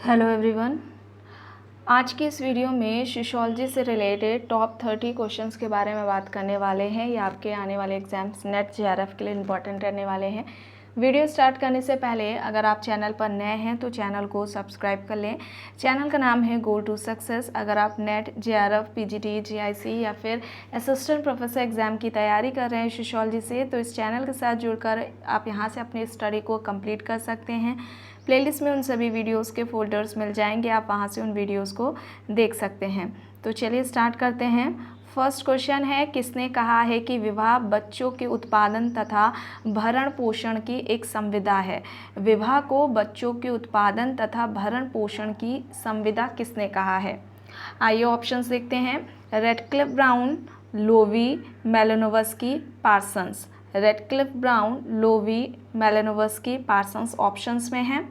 Hello everyone. आज की इस वीडियो में सोशियोलॉजी से रिलेटेड टॉप 30 क्वेश्चंस के बारे में बात करने वाले हैं। ये आपके आने वाले एग्जाम्स नेट जेआरएफ के लिए इम्पॉर्टेंट रहने वाले हैं। वीडियो स्टार्ट करने से पहले अगर आप चैनल पर नए हैं तो चैनल को सब्सक्राइब कर लें। चैनल का नाम है गोल टू सक्सेस। अगर आप नेट जेआरएफ पीजीटी जीआईसी या फिर असिस्टेंट प्रोफेसर एग्ज़ाम की तैयारी कर रहे हैं सोशियोलॉजी से, तो इस चैनल के साथ जुड़कर आप यहाँ से अपनी स्टडी को कंप्लीट कर सकते हैं। प्लेलिस्ट में उन सभी वीडियोस के फोल्डर्स मिल जाएंगे, आप वहाँ से उन वीडियोस को देख सकते हैं। तो चलिए स्टार्ट करते हैं। फर्स्ट क्वेश्चन है, किसने कहा है कि विवाह बच्चों के उत्पादन तथा भरण पोषण की एक संविदा है? विवाह को बच्चों के उत्पादन तथा भरण पोषण की संविदा किसने कहा है? आइए ऑप्शंस देखते हैं। Radcliffe Brown, Lowie, Malinowski, Parsons. Radcliffe Brown, Lowie, Malinowski, Parsons options में हैं।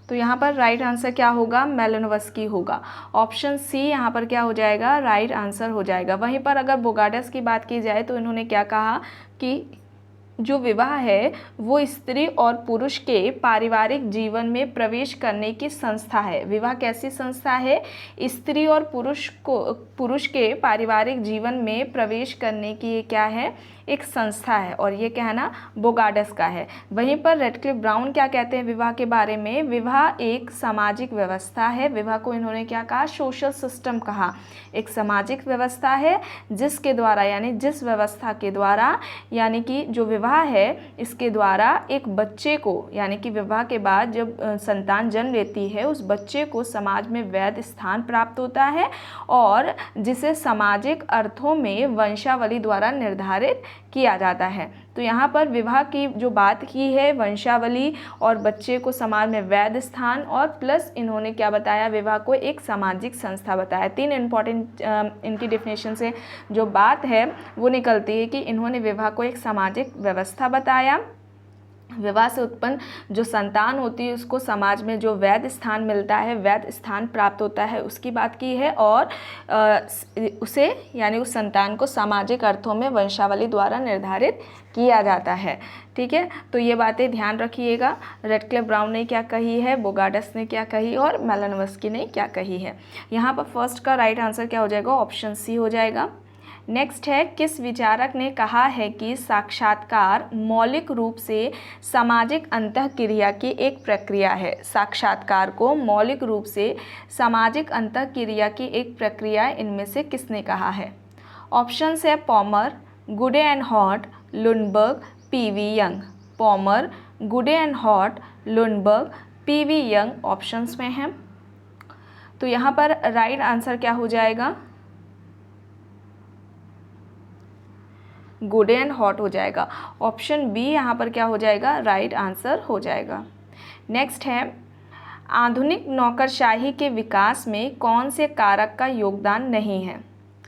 तो यहाँ पर राइट आंसर क्या होगा? मेलानोव्स्की होगा। ऑप्शन सी यहाँ पर क्या हो जाएगा? राइट आंसर हो जाएगा। वहीं पर अगर बोगार्ड्स की बात की जाए तो इन्होंने क्या कहा कि जो विवाह है वो स्त्री और पुरुष के पारिवारिक जीवन में प्रवेश करने की संस्था है। विवाह कैसी संस्था है? स्त्री और पुरुष के पारिवारिक जीवन में प्रवेश करने की ये क्या है? एक संस्था है। और ये कहना बोगार्ड्स का है। वहीं पर रेडक्लिफ ब्राउन क्या कहते हैं विवाह के बारे में? विवाह एक सामाजिक व्यवस्था है। विवाह को इन्होंने क्या कहा? सोशल सिस्टम कहा। एक सामाजिक व्यवस्था है जिसके द्वारा जिस व्यवस्था के द्वारा कि जो विवाह है इसके द्वारा एक बच्चे को कि विवाह के बाद जब संतान जन्म लेती है उस बच्चे को समाज में वैध स्थान प्राप्त होता है और जिसे सामाजिक अर्थों में वंशावली द्वारा निर्धारित किया जाता है। तो यहाँ पर विवाह की जो बात की है वंशावली और बच्चे को समाज में वैध स्थान और प्लस इन्होंने क्या बताया? विवाह को एक सामाजिक संस्था बताया। तीन इम्पॉर्टेंट इनकी डेफिनेशन से जो बात है वो निकलती है कि इन्होंने विवाह को एक सामाजिक व्यवस्था बताया। विवाह से उत्पन्न जो संतान होती है उसको समाज में जो वैध स्थान मिलता है, वैध स्थान प्राप्त होता है, उसकी बात की है। और उसे उस संतान को सामाजिक अर्थों में वंशावली द्वारा निर्धारित किया जाता है। ठीक है, तो ये बातें ध्यान रखिएगा। रेडक्लिफ ब्राउन ने क्या कही है, बोगार्ड्स ने क्या कही और मेलानोव्स्की ने क्या कही है। यहाँ पर फर्स्ट का राइट आंसर क्या हो जाएगा? ऑप्शन सी हो जाएगा। नेक्स्ट है, किस विचारक ने कहा है कि साक्षात्कार मौलिक रूप से सामाजिक अंतःक्रिया की एक प्रक्रिया है? साक्षात्कार को मौलिक रूप से सामाजिक अंतःक्रिया की एक प्रक्रिया इनमें से किसने कहा है? ऑप्शंस है Palmer, Goode and Hatt, Lundberg, PV Young. Palmer, Goode and Hatt, Lundberg, PV Young options में हैं। तो यहाँ पर राइट आंसर क्या हो जाएगा? गुड एंड हॉट हो जाएगा। ऑप्शन बी यहाँ पर क्या हो जाएगा? राइट आंसर हो जाएगा। नेक्स्ट है, आधुनिक नौकरशाही के विकास में कौन से कारक का योगदान नहीं है?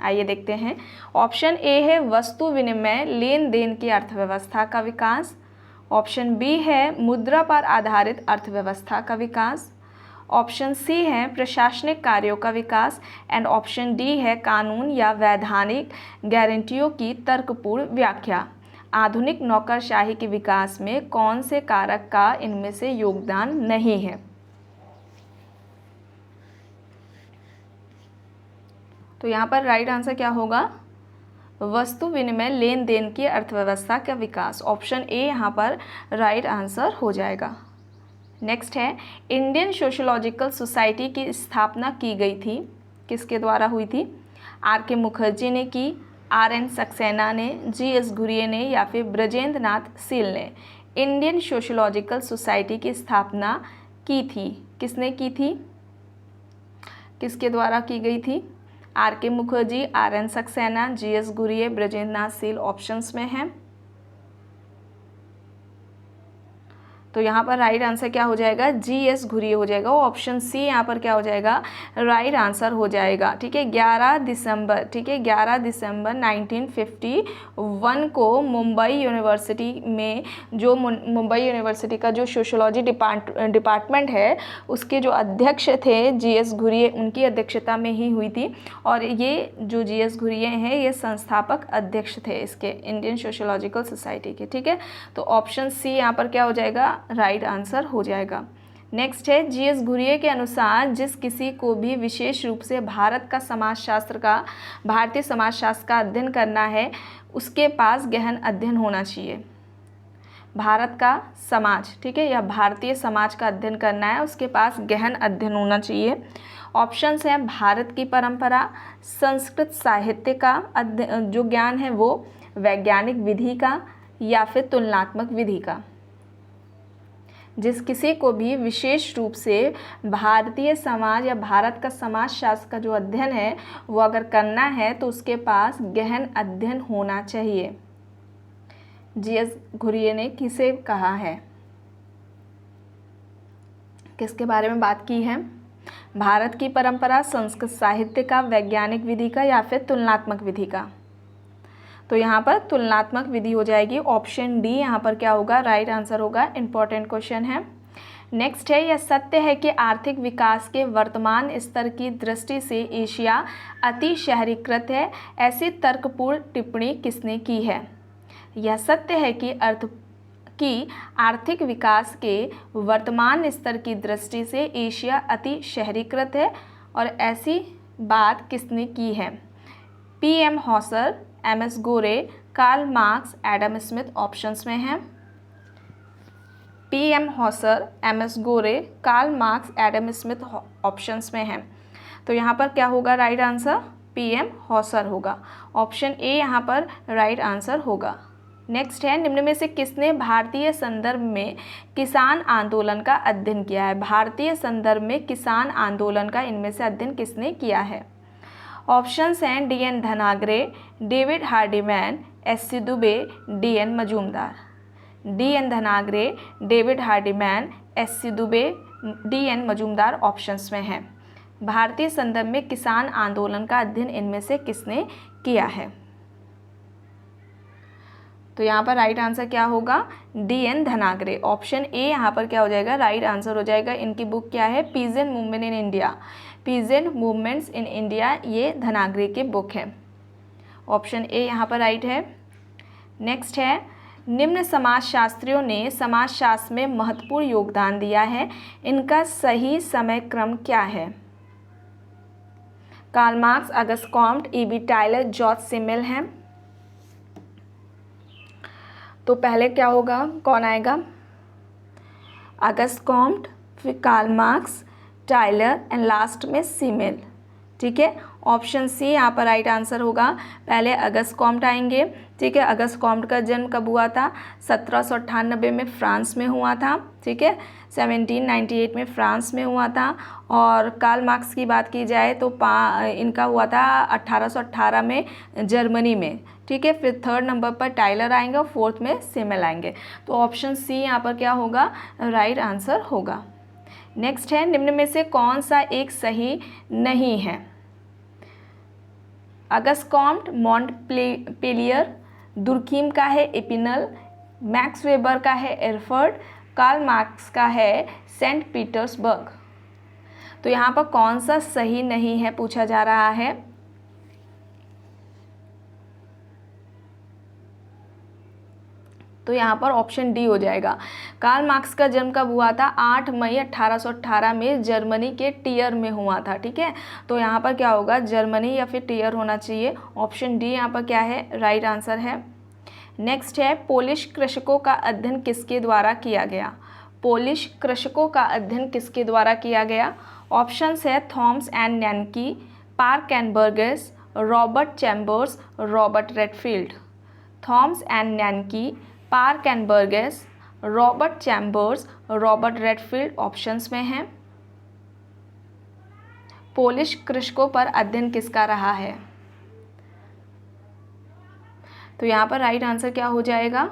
आइए देखते हैं। ऑप्शन ए है वस्तु विनिमय लेन देन की अर्थव्यवस्था का विकास। ऑप्शन बी है मुद्रा पर आधारित अर्थव्यवस्था का विकास। ऑप्शन सी है प्रशासनिक कार्यों का विकास एंड ऑप्शन डी है कानून या वैधानिक गारंटियों की तर्कपूर्ण व्याख्या। आधुनिक नौकरशाही के विकास में कौन से कारक का इनमें से योगदान नहीं है? तो यहाँ पर राइट आंसर क्या होगा? वस्तु विनिमय लेन देन की अर्थव्यवस्था का विकास। ऑप्शन ए यहाँ पर राइट आंसर हो जाएगा। नेक्स्ट है, इंडियन सोशियोलॉजिकल सोसाइटी की स्थापना की गई थी, किसके द्वारा हुई थी? आर के मुखर्जी ने की, आर एन सक्सेना ने, जी एस घुरिये ने या फिर ब्रजेंद्र नाथ सील ने? इंडियन सोशियोलॉजिकल सोसाइटी की स्थापना की थी, किसने की थी? किसके द्वारा की गई थी? R K Mukherjee, R N Saxena, G S Ghurye, Brajendra Nath Seal options में हैं। तो यहाँ पर राइट आंसर क्या हो जाएगा? जी एस घुरिये हो जाएगा। ऑप्शन सी यहाँ पर क्या हो जाएगा? राइट आंसर हो जाएगा। ठीक है, 11 दिसंबर 1951 को मुंबई यूनिवर्सिटी में मुंबई यूनिवर्सिटी का जो सोशियोलॉजी डिपार्टमेंट है उसके जो अध्यक्ष थे जी एस घुरिये, उनकी अध्यक्षता में ही हुई थी। और ये जो जी एस घुरिये हैं ये संस्थापक अध्यक्ष थे इसके इंडियन सोशियोलॉजिकल सोसाइटी के। ठीक है, तो ऑप्शन सी यहाँ पर क्या हो जाएगा? राइट आंसर हो जाएगा। नेक्स्ट है जीएस घुरिये के अनुसार जिस किसी को भी विशेष रूप से भारतीय समाजशास्त्र का अध्ययन करना है उसके पास गहन अध्ययन होना चाहिए। भारत का समाज, ठीक है, या भारतीय समाज का अध्ययन करना है उसके पास गहन अध्ययन होना चाहिए। ऑप्शंस हैं भारत की परंपरा, संस्कृत साहित्य का जो ज्ञान है वो, वैज्ञानिक विधि का, या फिर तुलनात्मक विधि का। जिस किसी को भी विशेष रूप से भारतीय समाज या भारत का समाजशास्त्र का जो अध्ययन है वो अगर करना है तो उसके पास गहन अध्ययन होना चाहिए। जीएस घुरिये ने किसे कहा है, किसके बारे में बात की है? भारत की परंपरा, संस्कृत साहित्य का, वैज्ञानिक विधि का, या फिर तुलनात्मक विधि का। तो यहाँ पर तुलनात्मक विधि हो जाएगी। ऑप्शन डी यहाँ पर क्या होगा, राइट आंसर होगा। इंपॉर्टेंट क्वेश्चन है। नेक्स्ट है, यह सत्य है कि आर्थिक विकास के वर्तमान स्तर की दृष्टि से एशिया अति शहरीकृत है। ऐसी तर्कपूर्ण टिप्पणी किसने की है? यह सत्य है कि आर्थिक विकास के वर्तमान स्तर की दृष्टि से एशिया अति शहरीकृत है, और ऐसी बात किसने की है? PM Hauser, MS Gore, Karl Marx, Adam Smith options में हैं। PM Hauser, MS Gore, Karl Marx, Adam Smith options में हैं। तो यहाँ पर क्या होगा राइट आंसर? PM हॉसर होगा। ऑप्शन ए यहाँ पर राइट आंसर होगा। नेक्स्ट है, निम्न में से किसने भारतीय संदर्भ में किसान आंदोलन का अध्ययन किया है? भारतीय संदर्भ में किसान आंदोलन का इनमें से अध्ययन किसने किया है? ऑप्शंस हैं DN Dhanagare, David Hardiman, SC Dube, DN Majumdar. DN Dhanagare, David Hardiman, SC Dube, DN Majumdar options में हैं। भारतीय संदर्भ में किसान आंदोलन का अध्ययन इनमें से किसने किया है? तो यहाँ पर राइट आंसर क्या होगा? DN धनागरे। ऑप्शन ए यहाँ पर क्या हो जाएगा? राइट आंसर हो जाएगा। इनकी बुक क्या है? Peasant movement in India, peasant movements in India, ये धनागरे की बुक है। ऑप्शन ए यहाँ पर राइट है। नेक्स्ट है, निम्न समाजशास्त्रियों ने समाजशास्त्र में महत्वपूर्ण योगदान दिया है, इनका सही समय क्रम क्या है? Karl Marx, August Comte, E.B. Tylor, George Simmel हैं। तो पहले क्या होगा, कौन आएगा? अगस्ट कॉम्ट, फिर Karl Marx, Tylor and last में सिमेल, ठीक है। ऑप्शन सी यहाँ पर राइट आंसर होगा। पहले अगस्ट कॉम्ट आएंगे, ठीक है। अगस्ट कॉम्ट का जन्म कब हुआ था? 1798 में फ्रांस में हुआ था, ठीक है। 1798 में फ्रांस में हुआ था। और कार्ल मार्क्स की बात की जाए तो इनका हुआ था 1818 में जर्मनी में, ठीक है। फिर थर्ड नंबर पर टायलर आएंगे और फोर्थ में सिमेल आएंगे। तो ऑप्शन सी यहाँ पर क्या होगा? राइट आंसर होगा। नेक्स्ट है, निम्न में से कौन सा एक सही नहीं है? अगस्ट कॉम्ट मॉन्टपेलियर, दुर्खीम का है एपिनल, मैक्स वेबर का है एरफर्ड, कार्ल मार्क्स का है सेंट पीटर्सबर्ग। तो यहाँ पर कौन सा सही नहीं है पूछा जा रहा है। तो यहाँ पर ऑप्शन डी हो जाएगा। कार्ल मार्क्स का जन्म कब हुआ था? 8 मई 1818 में जर्मनी के टियर में हुआ था, ठीक है। तो यहाँ पर क्या होगा? जर्मनी या फिर टियर होना चाहिए। ऑप्शन डी यहाँ पर क्या है? राइट आंसर है। नेक्स्ट है, पोलिश कृषकों का अध्ययन किसके द्वारा किया गया? पोलिश कृषकों का अध्ययन किसके द्वारा किया गया? ऑप्शंस है Thomas and Znaniecki, Park and Burgess, Robert Chambers, Robert Redfield. Thomas and Znaniecki, Park and Burgess, Robert Chambers, Robert Redfield options में हैं। पोलिश कृषकों पर अध्ययन किसका रहा है? तो यहाँ पर राइट आंसर क्या हो जाएगा?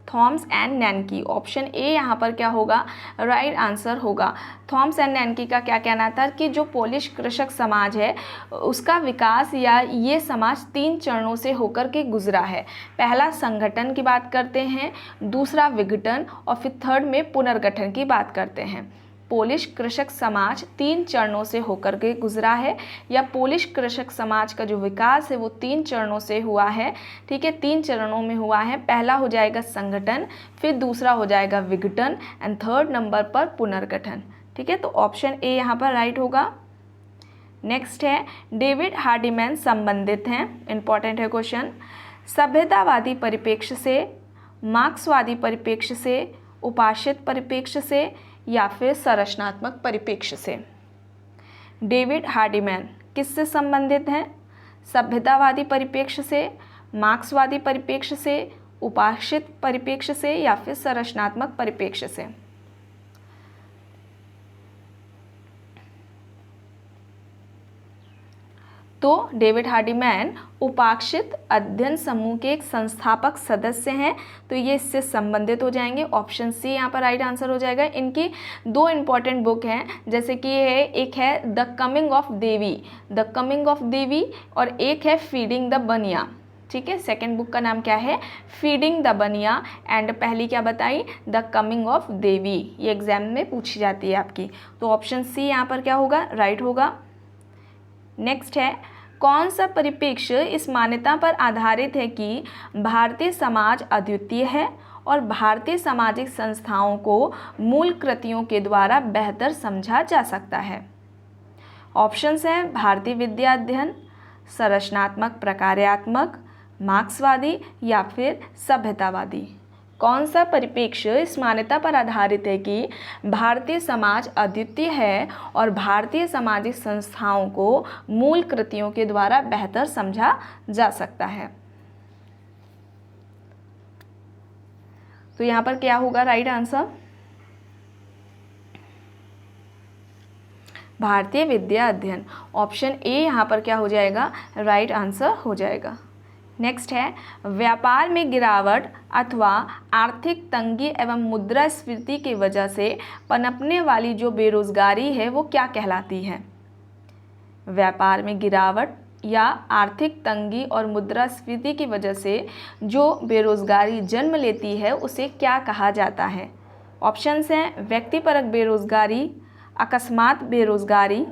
Thomas and Znaniecki. Option A यहाँ पर क्या होगा? राइट आंसर होगा। थॉमस एंड नैनकी का क्या कहना था कि जो पोलिश कृषक समाज है उसका विकास या ये समाज 3 चरणों से होकर के गुजरा है। पहला संगठन की बात करते हैं, दूसरा विघटन और फिर थर्ड में पुनर्गठन की बात करते हैं। पोलिश कृषक समाज 3 चरणों से होकर के गुजरा है, या पोलिश कृषक समाज का जो विकास है वो 3 चरणों से हुआ है। ठीक है, 3 चरणों में हुआ है। पहला हो जाएगा संगठन, फिर दूसरा हो जाएगा विघटन एंड थर्ड नंबर पर पुनर्गठन। ठीक है, तो ऑप्शन ए यहाँ पर राइट होगा। नेक्स्ट है डेविड हार्डीमैन संबंधित हैं, इंपॉर्टेंट है क्वेश्चन, सभ्यतावादी परिप्रेक्ष्य से, मार्क्सवादी परिप्रेक्ष्य से, उपाश्रित परिप्रेक्ष्य से या फिर संरचनात्मक परिप्रेक्ष्य से। डेविड हार्डीमैन किससे संबंधित हैं? सभ्यतावादी परिप्रेक्ष्य से, मार्क्सवादी परिप्रेक्ष्य से, उपाश्रित परिप्रेक्ष्य से या फिर संरचनात्मक परिप्रेक्ष्य से। तो डेविड हार्डीमैन उपाक्षित अध्ययन समूह के एक संस्थापक सदस्य हैं, तो ये इससे संबंधित हो जाएंगे। ऑप्शन सी यहाँ पर राइट आंसर हो जाएगा। इनकी 2 इम्पॉर्टेंट बुक हैं, जैसे कि ये एक है द कमिंग ऑफ देवी और एक है फीडिंग द बनिया। ठीक है, सेकेंड बुक का नाम क्या है? फीडिंग द बनिया, एंड पहली क्या बताई? द कमिंग ऑफ देवी। ये एग्जाम में पूछी जाती है आपकी, तो ऑप्शन सी यहाँ पर क्या होगा? राइट होगा। नेक्स्ट है कौन सा परिप्रेक्ष्य इस मान्यता पर आधारित है कि भारतीय समाज अद्वितीय है और भारतीय सामाजिक संस्थाओं को मूल कृतियों के द्वारा बेहतर समझा जा सकता है? ऑप्शंस हैं भारतीय विद्या अध्ययन, संरचनात्मक प्रकार्यात्मक, मार्क्सवादी या फिर सभ्यतावादी। कौन सा परिप्रेक्ष्य इस मान्यता पर आधारित है कि भारतीय समाज अद्वितीय है और भारतीय सामाजिक संस्थाओं को मूल कृतियों के द्वारा बेहतर समझा जा सकता है? तो यहाँ पर क्या होगा राइट आंसर? भारतीय विद्या अध्ययन, ऑप्शन ए यहाँ पर क्या हो जाएगा? राइट आंसर हो जाएगा। नेक्स्ट है व्यापार में गिरावट अथवा आर्थिक तंगी एवं मुद्रास्फीति की वजह से पनपने वाली जो बेरोजगारी है वो क्या कहलाती है? व्यापार में गिरावट या आर्थिक तंगी और मुद्रास्फीति की वजह से जो बेरोजगारी जन्म लेती है उसे क्या कहा जाता है? ऑप्शंस हैं व्यक्तिपरक बेरोजगारी, अकस्मात बेरोजगारी,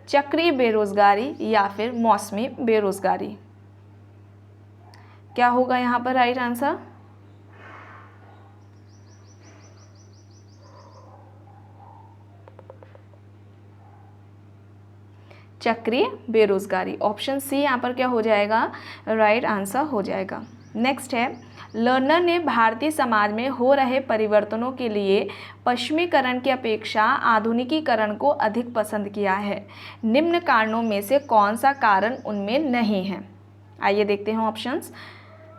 चक्रीय बेरोजगारी या फिर मौसमी बेरोजगारी। क्या होगा यहाँ पर राइट आंसर? चक्रीय बेरोजगारी, ऑप्शन सी यहाँ पर क्या हो जाएगा? राइट आंसर हो जाएगा। नेक्स्ट है लर्नर ने भारतीय समाज में हो रहे परिवर्तनों के लिए पश्चिमीकरण की अपेक्षा आधुनिकीकरण को अधिक पसंद किया है। निम्न कारणों में से कौन सा कारण उनमें नहीं है? आइए देखते हैं ऑप्शंस।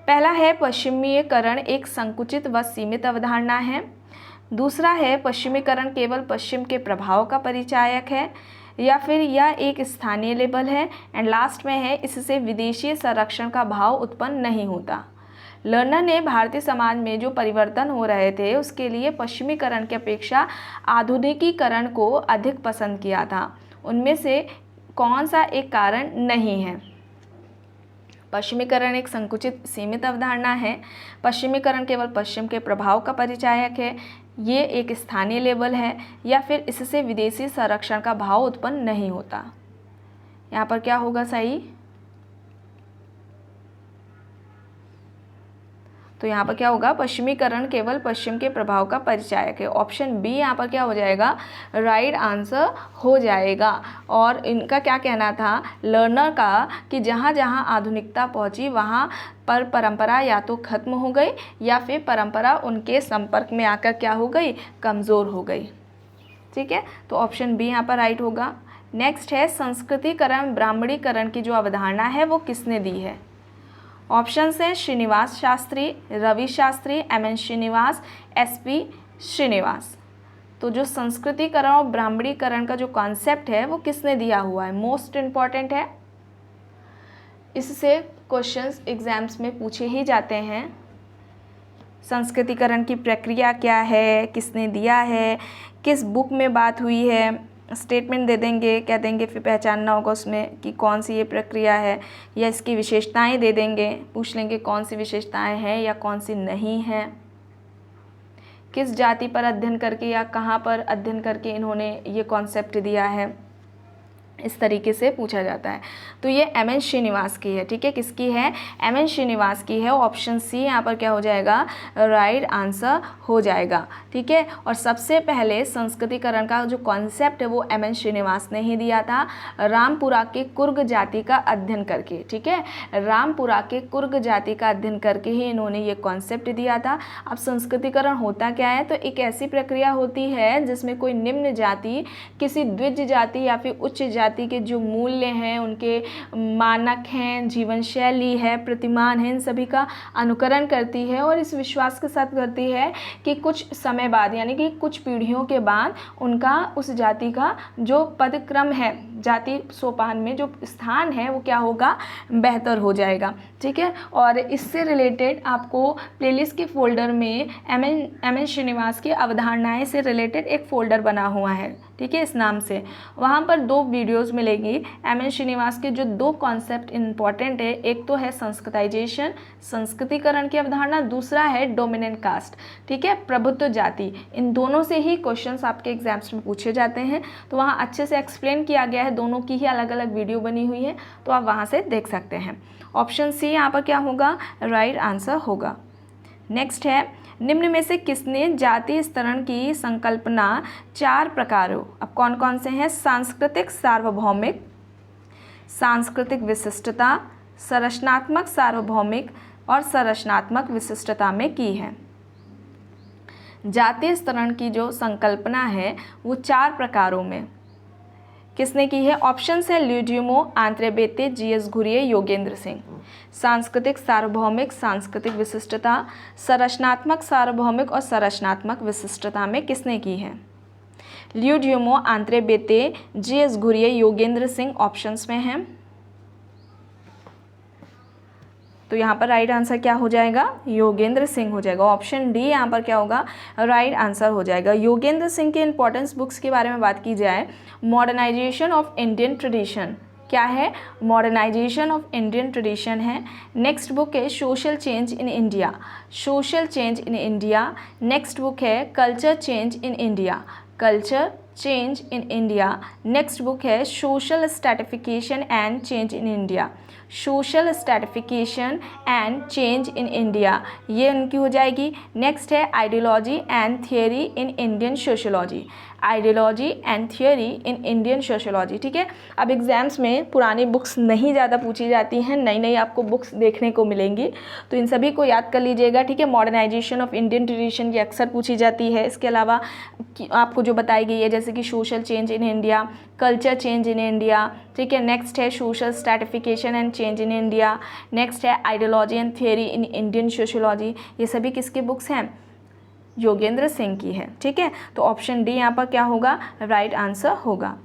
पहला है पश्चिमीकरण एक संकुचित व सीमित अवधारणा है। दूसरा है पश्चिमीकरण केवल पश्चिम के प्रभाव का परिचायक है, या फिर यह एक स्थानीय लेबल है, एंड लास्ट में है इससे विदेशी संरक्षण का भाव उत्पन्न नहीं होता। लर्नर ने भारतीय समाज में जो परिवर्तन हो रहे थे उसके लिए पश्चिमीकरण की अपेक्षा आधुनिकीकरण को अधिक पसंद किया था। उनमें से कौन सा एक कारण नहीं है? पश्चिमीकरण एक संकुचित सीमित अवधारणा है, पश्चिमीकरण केवल पश्चिम के प्रभाव का परिचायक है, ये एक स्थानीय लेबल है, या फिर इससे विदेशी संरक्षण का भाव उत्पन्न नहीं होता। यहाँ पर क्या होगा सही? तो यहाँ पर क्या होगा? पश्चिमीकरण केवल पश्चिम के प्रभाव का परिचायक है। ऑप्शन बी यहाँ पर क्या हो जाएगा? राइट आंसर हो जाएगा। और इनका क्या कहना था लर्नर का कि जहाँ जहाँ आधुनिकता पहुँची वहाँ पर परंपरा या तो खत्म हो गई या फिर परंपरा उनके संपर्क में आकर क्या हो गई? कमज़ोर हो गई। ठीक है, तो ऑप्शन बी यहाँ पर राइट होगा। नेक्स्ट है संस्कृतिकरण ब्राह्मणीकरण की जो अवधारणा है वो किसने दी है? ऑप्शंस हैं श्रीनिवास शास्त्री, रवि शास्त्री, एम.एन. श्रीनिवास, एस.पी. श्रीनिवास। तो जो संस्कृतिकरण और ब्राह्मणीकरण का जो कॉन्सेप्ट है वो किसने दिया हुआ है? मोस्ट इम्पॉर्टेंट है, इससे क्वेश्चंस एग्जाम्स में पूछे ही जाते हैं। संस्कृतिकरण की प्रक्रिया क्या है, किसने दिया है, किस बुक में बात हुई है, स्टेटमेंट दे देंगे, कह देंगे फिर पहचानना होगा उसमें कि कौन सी ये प्रक्रिया है, या इसकी विशेषताएं दे देंगे, पूछ लेंगे कौन सी विशेषताएं हैं या कौन सी नहीं हैं। किस जाति पर अध्ययन करके या कहाँ पर अध्ययन करके इन्होंने ये कॉन्सेप्ट दिया है, इस तरीके से पूछा जाता है। तो ये एम.एन. श्रीनिवास की है, ठीक है, किसकी है, एम.एन. श्रीनिवास की है। ऑप्शन सी यहाँ पर क्या हो जाएगा, राइट आंसर हो जाएगा, ठीक है। और सबसे पहले संस्कृतिकरण का जो कॉन्सेप्ट है वो एम.एन. श्रीनिवास ने ही दिया था, रामपुरा के कुर्ग जाति का अध्ययन करके, ठीक है, रामपुरा के कुर्ग जाति का अध्ययन करके ही इन्होंने ये कॉन्सेप्ट दिया था। अब संस्कृतिकरण होता क्या है, तो एक ऐसी प्रक्रिया होती है जिसमें कोई निम्न जाति किसी द्विज जाति या फिर उच्च जाति के जो मूल्य हैं, उनके मानक हैं, जीवन शैली है, प्रतिमान है, इन सभी का अनुकरण करती है और इस विश्वास के साथ करती है कि कुछ समय बाद यानी कि कुछ पीढ़ियों के बाद उनका उस जाति का जो पदक्रम है, जाति सोपान में जो स्थान है वो क्या होगा, बेहतर हो जाएगा, ठीक है। और इससे रिलेटेड आपको प्लेलिस्ट के फोल्डर में एम.एन. श्रीनिवास की अवधारणाएं से रिलेटेड एक फोल्डर बना हुआ है, ठीक है, इस नाम से। वहाँ पर 2 वीडियोस मिलेगी एम.एन. श्रीनिवास के जो 2 कॉन्सेप्ट इंपॉर्टेंट है, एक तो है संस्कृताइजेशन, संस्कृतिकरण की अवधारणा, दूसरा है डोमिनेंट कास्ट, ठीक है, प्रभुत्व जाति। इन दोनों से ही क्वेश्चंस आपके एग्जाम्स में पूछे जाते हैं, तो वहाँ अच्छे से एक्सप्लेन किया गया है, दोनों की ही अलग अलग वीडियो बनी हुई है, तो आप वहाँ से देख सकते हैं। ऑप्शन सी यहाँ पर क्या होगा, राइट आंसर होगा। नेक्स्ट है, निम्न में से किसने जातीय स्तरण की संकल्पना 4 प्रकारों, अब कौन कौन से हैं, सांस्कृतिक सार्वभौमिक, सांस्कृतिक विशिष्टता, संरचनात्मक सार्वभौमिक और संरचनात्मक विशिष्टता में की है। जातीय स्तरण की जो संकल्पना है वो 4 प्रकारों में किसने की है, ऑप्शन है ल्यूड्यूमो, आंत्रे बेते, जी.एस. घुरिये, योगेंद्र सिंह। सांस्कृतिक सार्वभौमिक, सांस्कृतिक विशिष्टता, संरचनात्मक सार्वभौमिक और संरचनात्मक विशिष्टता में किसने की है, ल्यूड्यूमो, आंत्रे बेते, जी.एस. घुरिये, योगेंद्र सिंह ऑप्शंस में हैं। तो यहाँ पर राइट आंसर क्या हो जाएगा, योगेंद्र सिंह हो जाएगा। ऑप्शन डी यहाँ पर क्या होगा, राइट आंसर हो जाएगा। योगेंद्र सिंह के इंपॉर्टेंस बुक्स के बारे में बात की जाए, मॉडर्नाइजेशन ऑफ इंडियन ट्रेडिशन, क्या है, मॉडर्नाइजेशन ऑफ इंडियन ट्रेडिशन है। नेक्स्ट बुक है social change in India, social change in India. Next book है culture change in India, culture change in India. Next book है social stratification and change in India, social stratification and change in India, ये उनकी हो जाएगी। Next है ideology and theory in Indian sociology, ideology and theory in Indian sociology, ठीक है। अब exams में पुरानी बुक्स नहीं ज़्यादा पूछी जाती हैं, नई नई आपको बुक्स देखने को मिलेंगी, तो इन सभी को याद कर लीजिएगा, ठीक है। मॉडर्नाइजेशन ऑफ इंडियन ट्रेडिशन की अक्सर पूछी जाती है, इसके अलावा आपको जो बताई गई है जैसे कि social change in India, culture change in India, ठीक है। नेक्स्ट है social stratification and change in India. Next है ideology and theory in Indian sociology, ये सभी किसकी बुक्स हैं, योगेंद्र सिंह की है, ठीक है। तो ऑप्शन डी यहाँ पर क्या होगा, राइट आंसर होगा।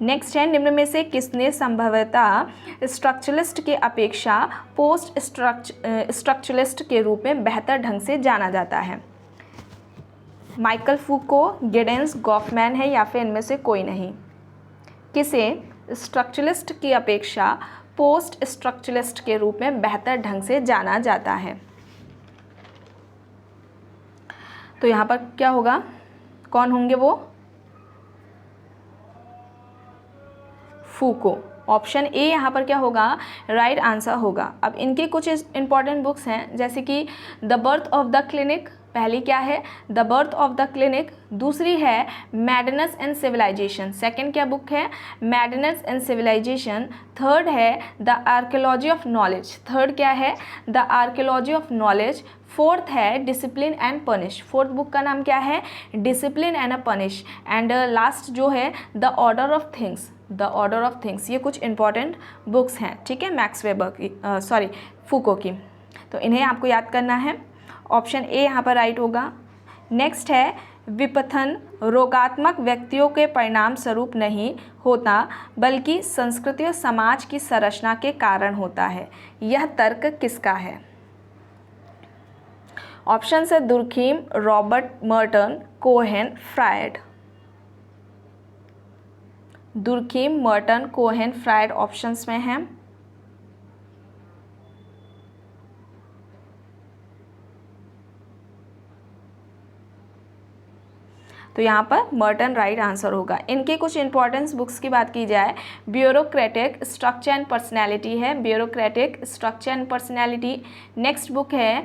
नेक्स्ट है, निम्न में से किसने संभवतः स्ट्रक्चरलिस्ट के अपेक्षा पोस्ट स्ट्रक्चरलिस्ट के रूप में बेहतर ढंग से जाना जाता है, माइकल फूको, गिडेंस, गॉफमैन है या फिर इनमें से कोई नहीं। किसे स्ट्रक्चरलिस्ट की अपेक्षा पोस्ट स्ट्रक्चरलिस्ट के रूप में बेहतर ढंग से जाना जाता है, तो यहाँ पर क्या होगा, कौन होंगे वो, फूको। ऑप्शन ए यहाँ पर क्या होगा, राइट आंसर होगा। अब इनके कुछ इंपॉर्टेंट बुक्स हैं जैसे कि the birth of the clinic, पहली क्या है, the birth of the clinic, दूसरी है मैडनेस एंड सिविलाइजेशन, सेकंड क्या बुक है, मैडनेस एंड सिविलाइजेशन, थर्ड है the archaeology of knowledge, third क्या है, the archaeology of knowledge, fourth है discipline and punish, fourth book का नाम क्या है, discipline and a punish, and last जो है the order of things, the order of things. ये कुछ इंपॉर्टेंट बुक्स हैं, ठीक है, मैक्स वेबर की, सॉरी फूको की, तो इन्हें आपको याद करना है। ऑप्शन ए यहाँ पर राइट होगा। नेक्स्ट है विपथन रोगात्मक व्यक्तियों के परिणाम स्वरूप नहीं होता बल्कि संस्कृति और समाज की संरचना के कारण होता है, यह तर्क किसका है। ऑप्शन है Durkheim, Robert Merton, Cohen, Freud. Durkheim, Merton, Cohen, Freud options में हैं। तो यहाँ पर मर्टन राइट आंसर होगा। इनके कुछ इंपॉर्टेंस बुक्स की बात की जाए, ब्यूरोक्रेटिक स्ट्रक्चर एंड पर्सनैलिटी है, bureaucratic structure and personality. Next book है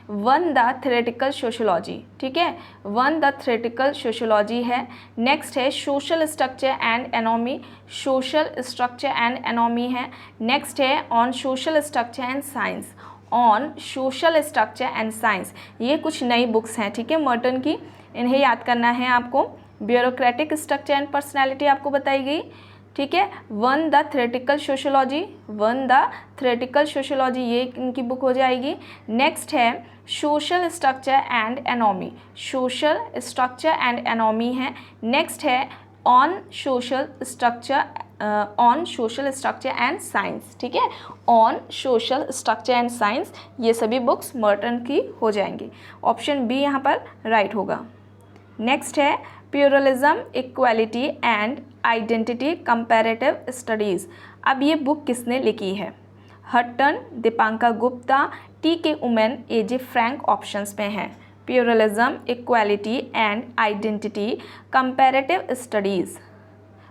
वन द थ्योरेटिकल सोशियोलॉजी, ठीक है, वन द थ्योरेटिकल सोशियोलॉजी है। नेक्स्ट है social structure and anomie, social structure and anomie है। नेक्स्ट है on social structure and science, on social structure and science. ये कुछ नई बुक्स हैं, ठीक है, मर्टन की, इन्हें याद करना है आपको। ब्यूरोक्रेटिक स्ट्रक्चर एंड पर्सनैलिटी आपको बताई गई, ठीक है। One the theoretical sociology, one the theoretical sociology, ये इनकी बुक हो जाएगी। नेक्स्ट है social structure and anomie, social structure and anomie है। नेक्स्ट है on social structure, on social structure and science, ठीक है, on social structure and science. ये सभी बुक्स मर्टन की हो जाएंगी। ऑप्शन बी यहाँ पर राइट होगा। नेक्स्ट है pluralism, equality and identity, comparative studies. अब ये बुक किसने लिखी है? Hutton, Dipankar Gupta, TK. Oommen, AJ. Frank options में हैं। Pluralism, equality and identity, comparative studies,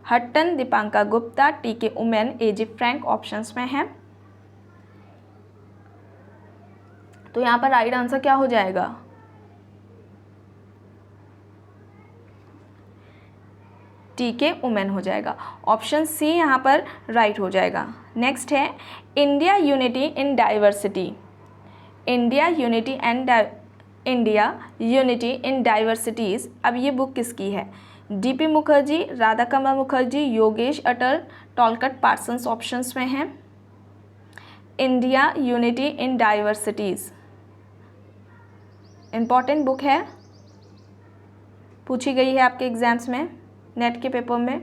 Hutton, Dipankar Gupta, TK. Oommen, AJ. Frank options में हैं। तो यहाँ पर राइट आंसर क्या हो जाएगा? टी.के. उमेन हो जाएगा। ऑप्शन सी यहाँ पर राइट हो जाएगा। नेक्स्ट है India unity in diversity, India unity and India unity in diversities. अब ये बुक किसकी है? डी.पी. मुखर्जी, राधाकमल मुखर्जी, योगेश अटल, टॉलकट पार्सन्स ऑप्शंस में हैं। India unity in diversities important book है, पूछी गई है आपके एग्जाम्स में, नेट के पेपर में।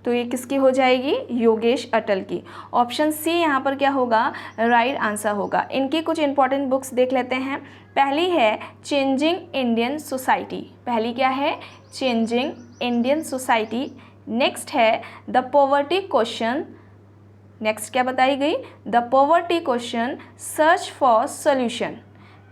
तो ये किसकी हो जाएगी? योगेश अटल की। ऑप्शन सी यहाँ पर क्या होगा? राइट आंसर होगा। इनकी कुछ इंपॉर्टेंट बुक्स देख लेते हैं। पहली है चेंजिंग इंडियन सोसाइटी, पहली क्या है? Changing Indian society. नेक्स्ट है द पॉवर्टी क्वेश्चन, नेक्स्ट क्या बताई गई? The poverty question search for solution.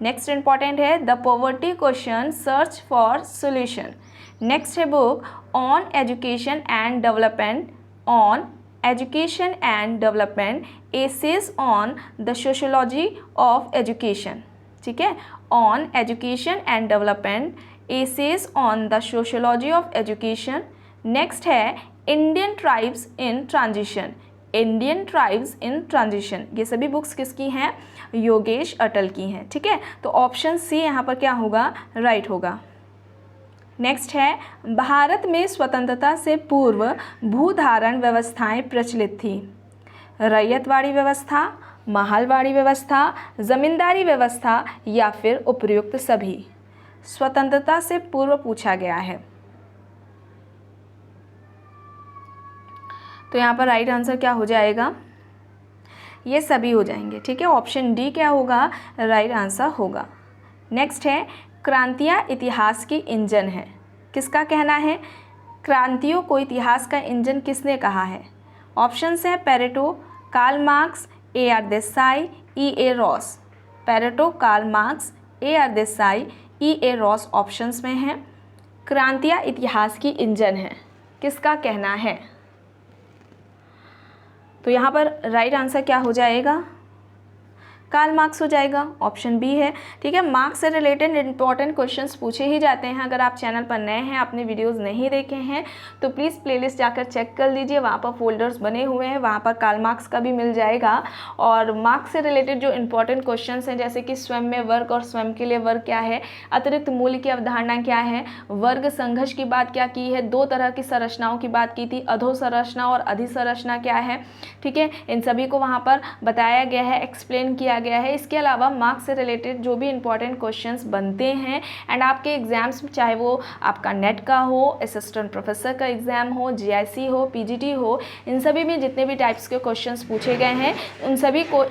Next important है the poverty question search for solution. Next है book on education and development, on education and development, essays on the sociology of education, ठीक है, on education and development, essays on the sociology of education. Next है Indian tribes in transition, Indian tribes in transition. ये सभी books किसकी हैं? योगेश अटल की हैं, ठीक है। तो ऑप्शन सी यहाँ पर क्या होगा? राइट होगा। नेक्स्ट है भारत में स्वतंत्रता से पूर्व भूधारण व्यवस्थाएं प्रचलित थी, रैयतवाड़ी व्यवस्था, महालवाड़ी व्यवस्था, जमींदारी व्यवस्था या फिर उपर्युक्त सभी। स्वतंत्रता से पूर्व पूछा गया है, तो यहाँ पर राइट आंसर क्या हो जाएगा? ये सभी हो जाएंगे, ठीक है। ऑप्शन डी क्या होगा? राइट आंसर होगा। नेक्स्ट है क्रांतियाँ इतिहास की इंजन है, किसका कहना है? क्रांतियों को इतिहास का इंजन किसने कहा है? ऑप्शंस है Pareto, Karl Marx, AR. Desai, EA. Ross. Pareto, Karl Marx, AR. Desai, EA. Ross options में हैं। क्रांतियाँ इतिहास की इंजन है, किसका कहना है? तो यहाँ पर राइट आंसर क्या हो जाएगा? कार्ल मार्क्स हो जाएगा। ऑप्शन बी है, ठीक है। मार्क्स से रिलेटेड इंपॉर्टेंट क्वेश्चंस पूछे ही जाते हैं। अगर आप चैनल पर नए हैं, आपने वीडियोस नहीं देखे हैं, तो प्लीज़ प्लेलिस्ट जाकर चेक कर लीजिए, वहाँ पर फोल्डर्स बने हुए हैं, वहाँ पर कार्ल मार्क्स का भी मिल जाएगा। और मार्क्स से रिलेटेड जो इंपॉर्टेंट क्वेश्चंस हैं, जैसे कि स्वयं में वर्ग और स्वयं के लिए वर्ग क्या है, अतिरिक्त मूल्य की अवधारणा क्या है, वर्ग संघर्ष की बात क्या की है, दो तरह की संरचनाओं की बात की थी, अधोसंरचना और अधिसंरचना क्या है, ठीक है, इन सभी को वहाँ पर बताया गया है, एक्सप्लेन किया गया है। इसके अलावा मार्क्स से रिलेटेड जो भी इंपॉर्टेंट क्वेश्चंस बनते हैं एंड आपके एग्जाम्स में, चाहे वो आपका नेट का हो, असिस्टेंट प्रोफेसर का एग्ज़ाम हो, जीआईसी हो, पीजीटी हो, इन सभी में जितने भी टाइप्स के क्वेश्चंस पूछे गए हैं, उन सभी को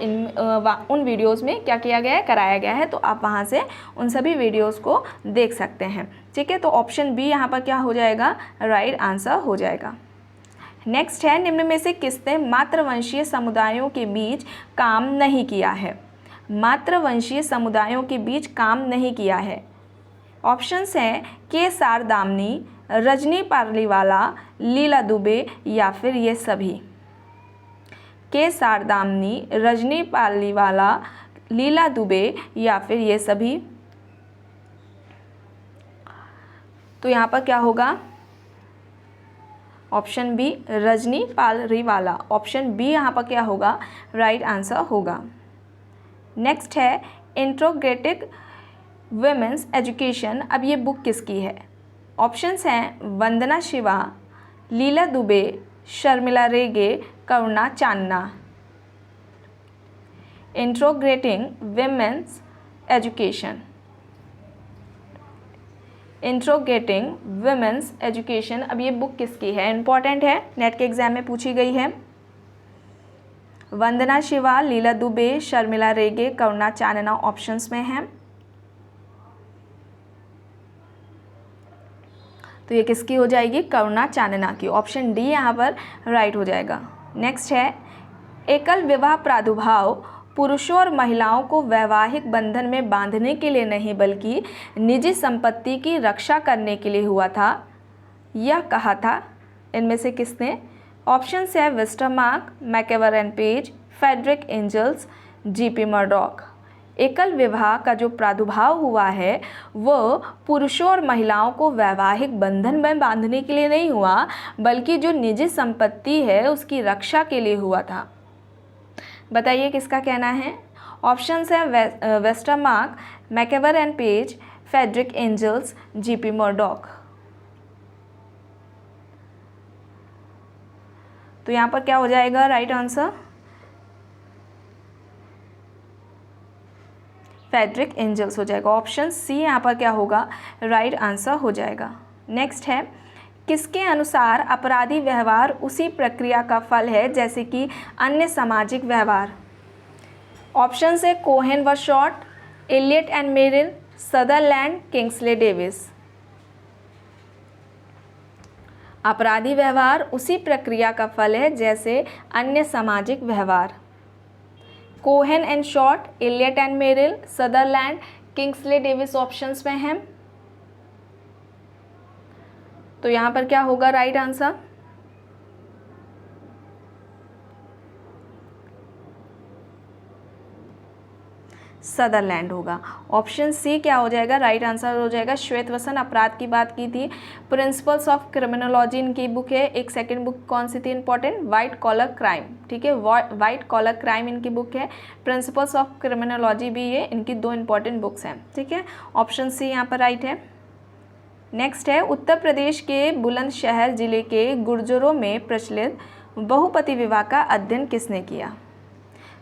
उन वीडियोज़ में क्या किया गया है? कराया गया है। तो आप वहाँ से उन सभी वीडियोज़ को देख सकते हैं, ठीक है। तो ऑप्शन बी यहाँ पर क्या हो जाएगा? राइट आंसर हो जाएगा। नेक्स्ट है निम्न में से किसने मातृवंशीय समुदायों के बीच काम नहीं किया है? मातृवंशीय समुदायों के बीच काम नहीं किया है। ऑप्शंस हैं के सारदामनी, रजनी पार्लीवाला, लीला दुबे या फिर ये सभी। के सारदामनी, रजनी पार्लीवाला, लीला दुबे या फिर ये सभी। तो यहाँ पर क्या होगा? Option B Rajni Palriwala. Option B यहाँ पर क्या होगा? राइट आंसर होगा। नेक्स्ट है इंट्रोग्रेटिक वुमेन्स एजुकेशन। अब ये बुक किसकी है? ऑप्शंस हैं Vandana Shiva, Leela Dube, Sharmila Rege, Karuna Chanana. Interrogating women's education, interrogating women's education. अब ये बुक किसकी है? इंपॉर्टेंट है, नेट के एग्जाम में पूछी गई है। वंदना शिवा, लीला दुबे, शर्मिला रेगे, करुणा चानना ऑप्शंस में है। तो ये किसकी हो जाएगी? करुणा चानना की। ऑप्शन डी यहाँ पर राइट हो जाएगा। नेक्स्ट है एकल विवाह प्रादुर्भाव पुरुषों और महिलाओं को वैवाहिक बंधन में बांधने के लिए नहीं बल्कि निजी संपत्ति की रक्षा करने के लिए हुआ था, यह कहा था इनमें से किसने? ऑप्शंस है Westermarck, MacIver and Page, Friedrich Engels, GP Murdock. एकल विवाह का जो प्रादुर्भाव हुआ है वो पुरुषों और महिलाओं को वैवाहिक बंधन में बांधने के लिए नहीं हुआ बल्कि जो निजी संपत्ति है उसकी रक्षा के लिए हुआ था। बताइए किसका कहना है? ऑप्शंस है Westermarck, MacIver and Page, Friedrich Engels, GP Murdock. तो यहाँ पर क्या हो जाएगा राइट आंसर? फ्रेडरिक एंजल्स हो जाएगा। ऑप्शन सी यहाँ पर क्या होगा? राइट आंसर हो जाएगा। नेक्स्ट है किसके अनुसार अपराधी व्यवहार उसी प्रक्रिया का फल है जैसे कि अन्य सामाजिक व्यवहार? ऑप्शन है कोहेन व Short, Elliott and Merrill, Sutherland, Kingsley Davis. अपराधी व्यवहार उसी प्रक्रिया का फल है जैसे अन्य सामाजिक व्यवहार। Cohen and Short, Elliott and Merrill, Sutherland, Kingsley Davis options में हैं। तो यहाँ पर क्या होगा राइट आंसर? सदरलैंड होगा। ऑप्शन सी क्या हो जाएगा? राइट आंसर हो जाएगा। श्वेतवसन अपराध की बात की थी। प्रिंसिपल्स ऑफ क्रिमिनोलॉजी इनकी बुक है। एक सेकंड बुक कौन सी थी इंपॉर्टेंट? White collar crime. ठीक है, वाइट कॉलर क्राइम इनकी बुक है। प्रिंसिपल्स ऑफ क्रिमिनोलॉजी भी है, इनकी दो इंपॉर्टेंट बुक्स हैं। ठीक है, ऑप्शन सी यहाँ पर राइट है। नेक्स्ट है उत्तर प्रदेश के बुलंदशहर जिले के गुर्जरों में प्रचलित बहुपति विवाह का अध्ययन किसने किया?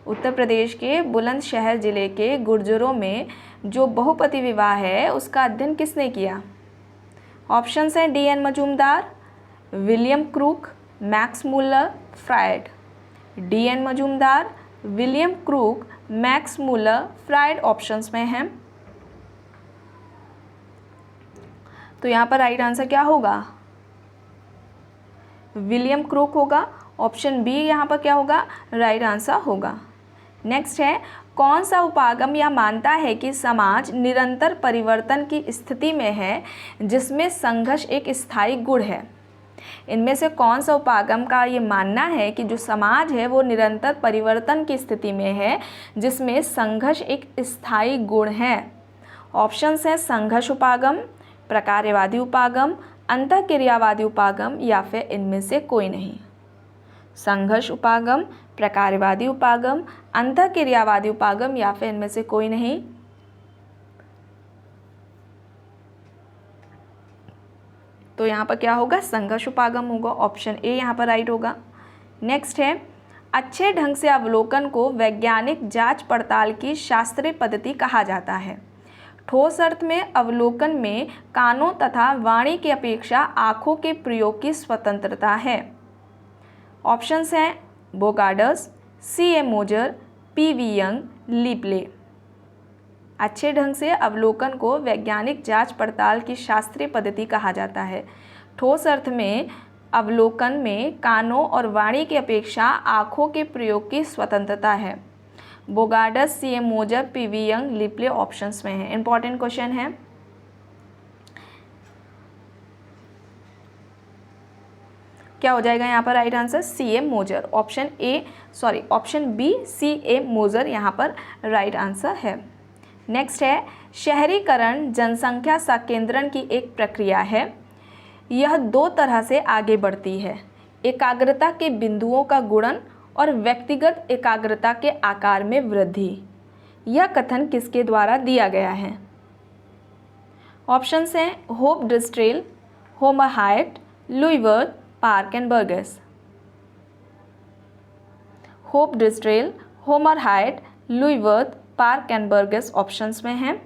उत्तर प्रदेश के बुलंदशहर जिले के गुर्जरों में जो बहुपति विवाह है उसका अध्ययन किसने किया? ऑप्शंस हैं DN. Majumdar, William Crooke, Max Muller, Freud. DN. Majumdar, William Crooke, Max Muller, Freud options में हैं। तो यहाँ पर राइट आंसर क्या होगा? विलियम क्रूक होगा। ऑप्शन बी यहाँ पर क्या होगा? राइट आंसर होगा। नेक्स्ट है कौन सा उपागम यह मानता है कि समाज निरंतर परिवर्तन की स्थिति में है जिसमें संघर्ष एक स्थायी गुण है? इनमें से कौन सा उपागम का ये मानना है कि जो समाज है वो निरंतर परिवर्तन की स्थिति में है जिसमें संघर्ष एक स्थायी गुण है? ऑप्शंस हैं संघर्ष उपागम, प्रकार्यवादी उपागम, अंतःक्रियावादी उपागम या फिर इनमें से कोई नहीं। संघर्ष उपागम, प्रकार्यवादी उपागम, अंतःक्रियावादी उपागम या फिर इनमें से कोई नहीं। तो यहाँ पर क्या होगा? संघर्ष उपागम होगा। ऑप्शन ए यहाँ पर राइट होगा। नेक्स्ट है अच्छे ढंग से अवलोकन को वैज्ञानिक जांच पड़ताल की शास्त्रीय पद्धति कहा जाता है। ठोस अर्थ में अवलोकन में कानों तथा वाणी की अपेक्षा आँखों के प्रयोग की स्वतंत्रता है। ऑप्शंस हैं बोगार्डस, सी.ए. मोजर, पी.वी. यंग, लीपले। अच्छे ढंग से अवलोकन को वैज्ञानिक जांच पड़ताल की शास्त्रीय पद्धति कहा जाता है। ठोस अर्थ में अवलोकन में कानों और वाणी की अपेक्षा आँखों के प्रयोग की स्वतंत्रता है। बोगार्डस, सीएम मोजर, पीवी यंग, लिपले ऑप्शंस में है। इंपॉर्टेंट क्वेश्चन है। क्या हो जाएगा यहाँ पर राइट आंसर? सीएम मोजर। ऑप्शन बी सीएम मोजर यहाँ पर राइट आंसर है। नेक्स्ट है, शहरीकरण जनसंख्या संकेंद्रण की एक प्रक्रिया है। यह दो तरह से आगे बढ़ती है, एकाग्रता के बिंदुओं का गुणन और व्यक्तिगत एकाग्रता के आकार में वृद्धि। यह कथन किसके द्वारा दिया गया है? ऑप्शंस हैं Hope Distrel, Homer Hoyt, Louis Wirth, Park and Burgess. Hope Distrel, Homer Hoyt, Louis Wirth, Park and Burgess options में हैं।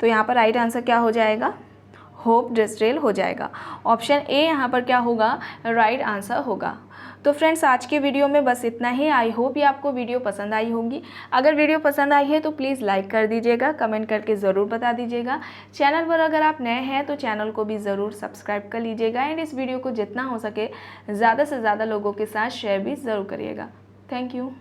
तो यहाँ पर राइट आंसर क्या हो जाएगा? होप डिस्ट्रेल हो जाएगा। ऑप्शन ए यहाँ पर क्या होगा? राइट आंसर होगा। तो फ्रेंड्स, आज के वीडियो में बस इतना ही। आई होप ये आपको वीडियो पसंद आई होगी। अगर वीडियो पसंद आई है तो प्लीज़ लाइक कर दीजिएगा, कमेंट करके ज़रूर बता दीजिएगा। चैनल पर अगर आप नए हैं तो चैनल को भी ज़रूर सब्सक्राइब कर लीजिएगा एंड इस वीडियो को जितना हो सके ज़्यादा से ज़्यादा लोगों के साथ शेयर भी ज़रूर करिएगा। Thank you.